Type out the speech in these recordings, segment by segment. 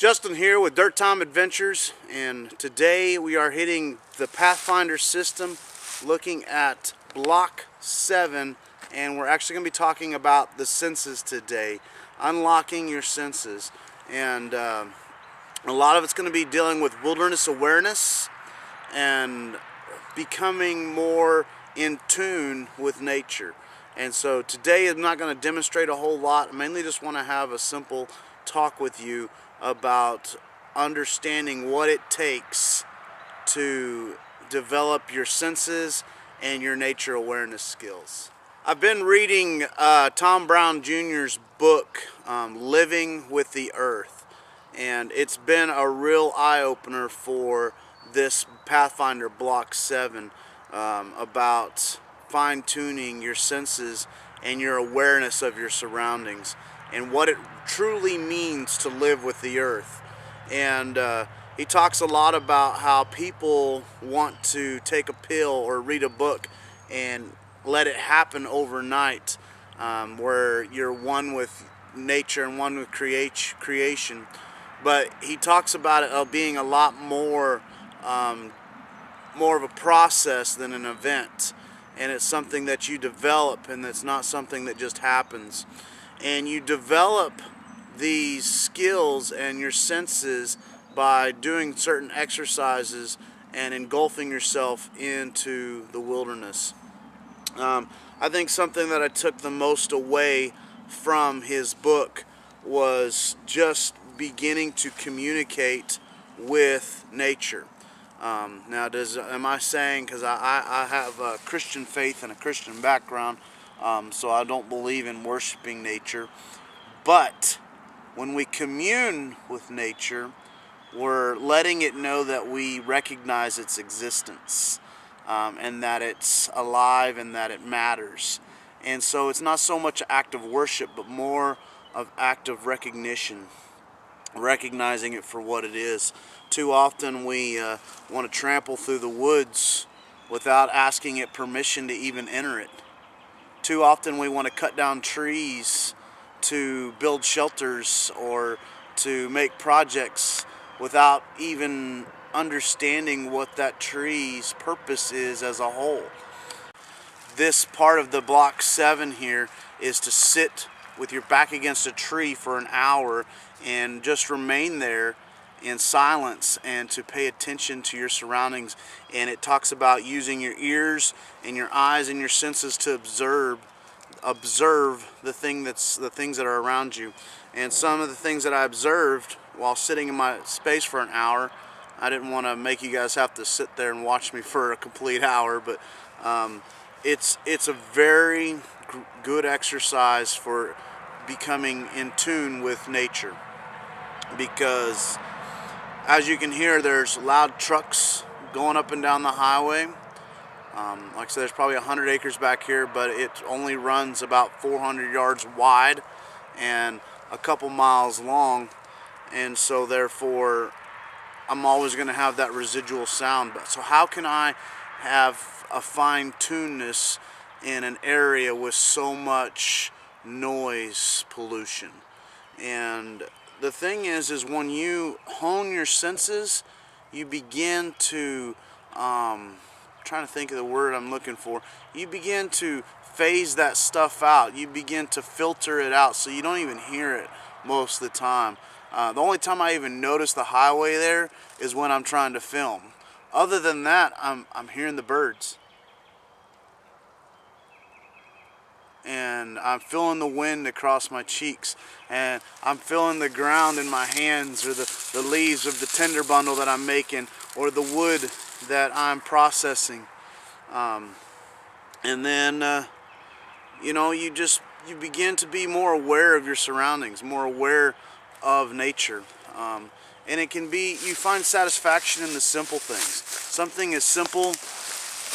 Justin here with Dirt Time Adventures, and today we are hitting the Pathfinder system, looking at Block 7, and we're actually going to be talking about the senses today, unlocking your senses. And a lot of it's going to be dealing with wilderness awareness and becoming more in tune with nature. And so today I'm not going to demonstrate a whole lot. I mainly just want to have a simple talk with you about understanding what it takes to develop your senses and your nature awareness skills. I've been reading Tom Brown Jr.'s book, Living with the Earth, and it's been a real eye-opener for this Pathfinder Block 7 about fine-tuning your senses and your awareness of your surroundings and what it truly means to live with the earth. And he talks a lot about how people want to take a pill or read a book and let it happen overnight, where you're one with nature and one with creation. But he talks about it being a lot more of a process than an event, and it's something that you develop, and it's not something that just happens. And you develop these skills and your senses by doing certain exercises and engulfing yourself into the wilderness. I think something that I took the most away from his book was just beginning to communicate with nature. Now, am I saying, because I have a Christian faith and a Christian background, so I don't believe in worshiping nature, but when we commune with nature, we're letting it know that we recognize its existence, and that it's alive and that it matters. And so it's not so much an act of worship, but more of act of recognition, recognizing it for what it is. Too often we want to trample through the woods without asking it permission to even enter it. Too often we want to cut down trees to build shelters or to make projects without even understanding what that tree's purpose is as a whole. This part of the Block 7 here is to sit with your back against a tree for an hour and just remain there in silence and to pay attention to your surroundings. And it talks about using your ears and your eyes and your senses to observe the things that are around you. And some of the things that I observed while sitting in my space for an hour, I didn't want to make you guys have to sit there and watch me for a complete hour, but it's a very good exercise for becoming in tune with nature, because as you can hear, there's loud trucks going up and down the highway. Like I said, there's probably 100 acres back here, but it only runs about 400 yards wide and a couple miles long, and so therefore I'm always going to have that residual sound. But so how can I have a fine-tunedness in an area with so much noise pollution? And the thing is when you hone your senses, you begin to trying to think of the word I'm looking for. You begin to phase that stuff out. You begin to filter it out so you don't even hear it most of the time. The only time I even notice the highway there is when I'm trying to film. Other than that, I'm hearing the birds. And I'm feeling the wind across my cheeks, and I'm feeling the ground in my hands, or the leaves of the tinder bundle that I'm making, or the wood that I'm processing. And then you begin to be more aware of your surroundings, more aware of nature, and it can be, you find satisfaction in the simple things. Something as simple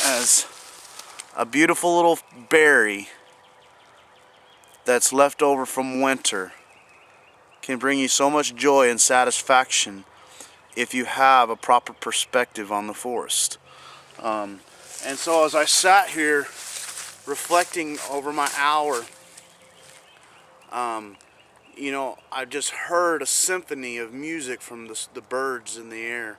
as a beautiful little berry that's left over from winter can bring you so much joy and satisfaction if you have a proper perspective on the forest. And so as I sat here reflecting over my hour, you know, I just heard a symphony of music from the birds in the air.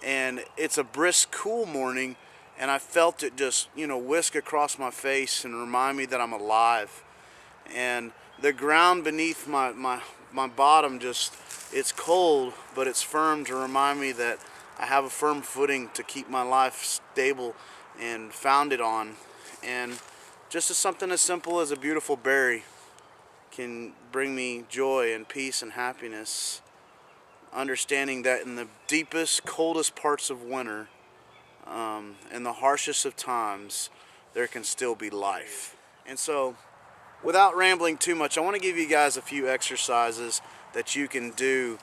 And it's a brisk, cool morning, and I felt it just, you know, whisk across my face and remind me that I'm alive. And the ground beneath my bottom just, it's cold, but it's firm to remind me that I have a firm footing to keep my life stable and founded on. And just as something as simple as a beautiful berry can bring me joy and peace and happiness, understanding that in the deepest, coldest parts of winter, in the harshest of times, there can still be life. And so, without rambling too much, I want to give you guys a few exercises that you can do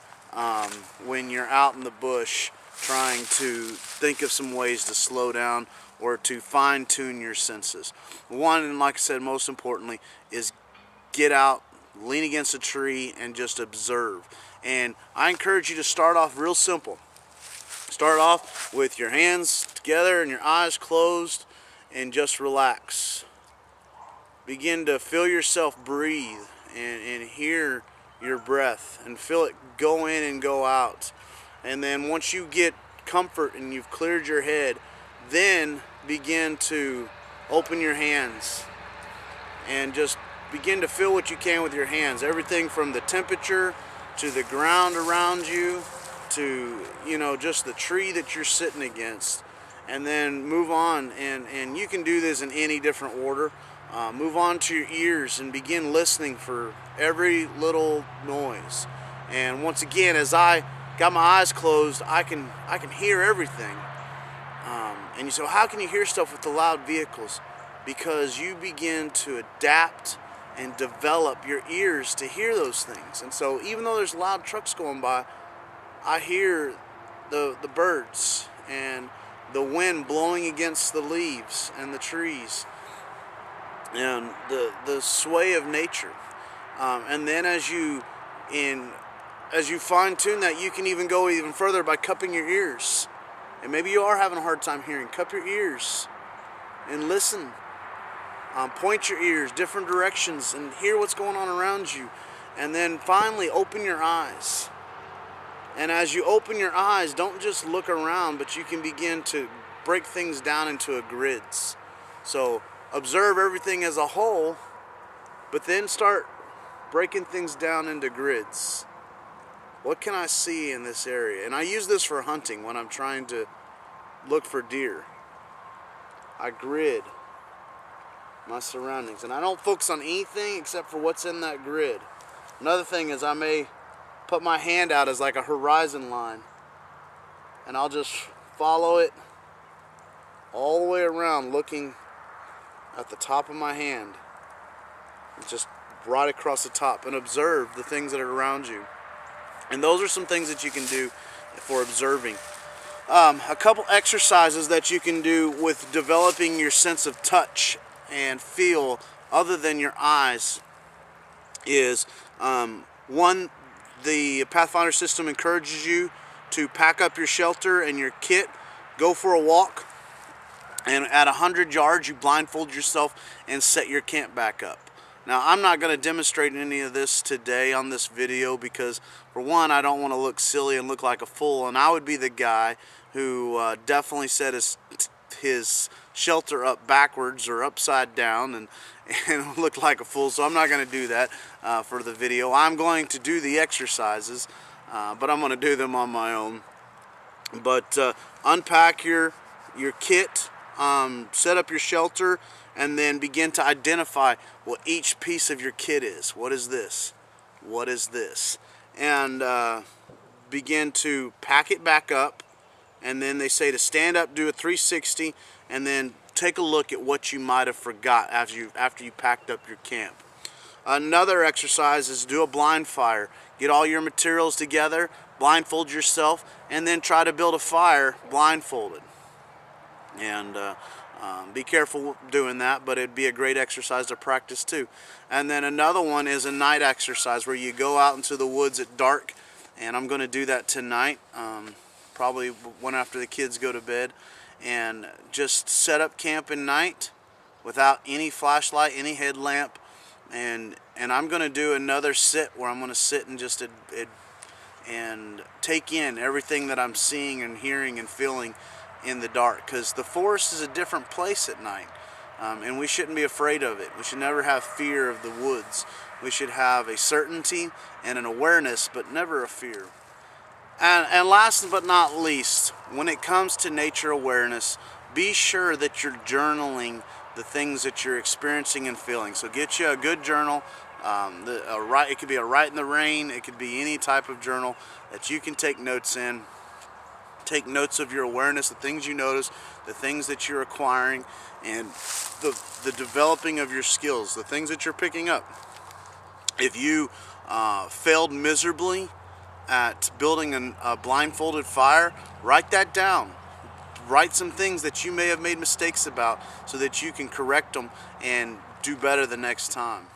when you're out in the bush trying to think of some ways to slow down or to fine-tune your senses. One, and like I said, most importantly, is get out, lean against a tree, and just observe. And I encourage you to start off real simple. Start off with your hands together and your eyes closed, and just relax. Begin to feel yourself breathe and hear your breath and feel it go in and go out. And then once you get comfort and you've cleared your head, then begin to open your hands and just begin to feel what you can with your hands. Everything from the temperature to the ground around you to, you know, just the tree that you're sitting against. And then move on, and you can do this in any different order. Move on to your ears and begin listening for every little noise. And once again, as I got my eyes closed, I can hear everything. And you say, well, how can you hear stuff with the loud vehicles? Because you begin to adapt and develop your ears to hear those things. And so even though there's loud trucks going by, I hear the birds and the wind blowing against the leaves and the trees and the sway of nature. And then as you fine-tune that, you can even go even further by cupping your ears. And maybe you are having a hard time hearing. Cup your ears and listen. Point your ears different directions and hear what's going on around you. And then finally open your eyes. And as you open your eyes, don't just look around, but you can begin to break things down into grids. So observe everything as a whole, but then start breaking things down into grids. What can I see in this area? And I use this for hunting when I'm trying to look for deer. I grid my surroundings, and I don't focus on anything except for what's in that grid. Another thing is I may put my hand out as like a horizon line, and I'll just follow it all the way around, looking at the top of my hand, just right across the top, and observe the things that are around you. And those are some things that you can do for observing. A couple exercises that you can do with developing your sense of touch and feel other than your eyes is one, the Pathfinder system encourages you to pack up your shelter and your kit, go for a walk, and at 100 yards you blindfold yourself and set your camp back up. Now, I'm not going to demonstrate any of this today on this video because, for one, I don't want to look silly and look like a fool, and I would be the guy who definitely set his shelter up backwards or upside down and look like a fool. So I'm not going to do that for the video. I'm going to do the exercises, but I'm going to do them on my own. But unpack your kit, set up your shelter, and then begin to identify what each piece of your kit is. What is this? What is this? And begin to pack it back up. And then they say to stand up, do a 360, and then take a look at what you might have forgot after you packed up your camp. Another exercise is do a blind fire. Get all your materials together, blindfold yourself, and then try to build a fire blindfolded. And be careful doing that, but it'd be a great exercise to practice too. And then another one is a night exercise where you go out into the woods at dark, and I'm going to do that tonight, probably one after the kids go to bed, and just set up camp at night without any flashlight, any headlamp, and I'm going to do another sit where I'm going to sit and just and take in everything that I'm seeing and hearing and feeling in the dark, because the forest is a different place at night, and we shouldn't be afraid of it. We should never have fear of the woods. We should have a certainty and an awareness, but never a fear. And last but not least, when it comes to nature awareness, be sure that you're journaling the things that you're experiencing and feeling. So get you a good journal. It could be a Write in the Rain. It could be any type of journal that you can take notes in. Take notes of your awareness, the things you notice, the things that you're acquiring, and the developing of your skills, the things that you're picking up. If you failed miserably at building a blindfolded fire, write that down. Write some things that you may have made mistakes about so that you can correct them and do better the next time.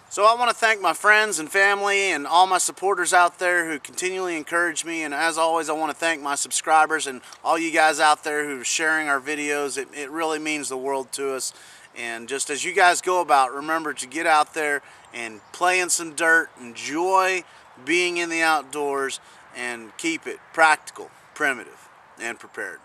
So I want to thank my friends and family and all my supporters out there who continually encourage me, and as always I want to thank my subscribers and all you guys out there who are sharing our videos. It really means the world to us. And just as you guys go about, remember to get out there and play in some dirt, enjoy being in the outdoors, and keep it practical, primitive, and prepared.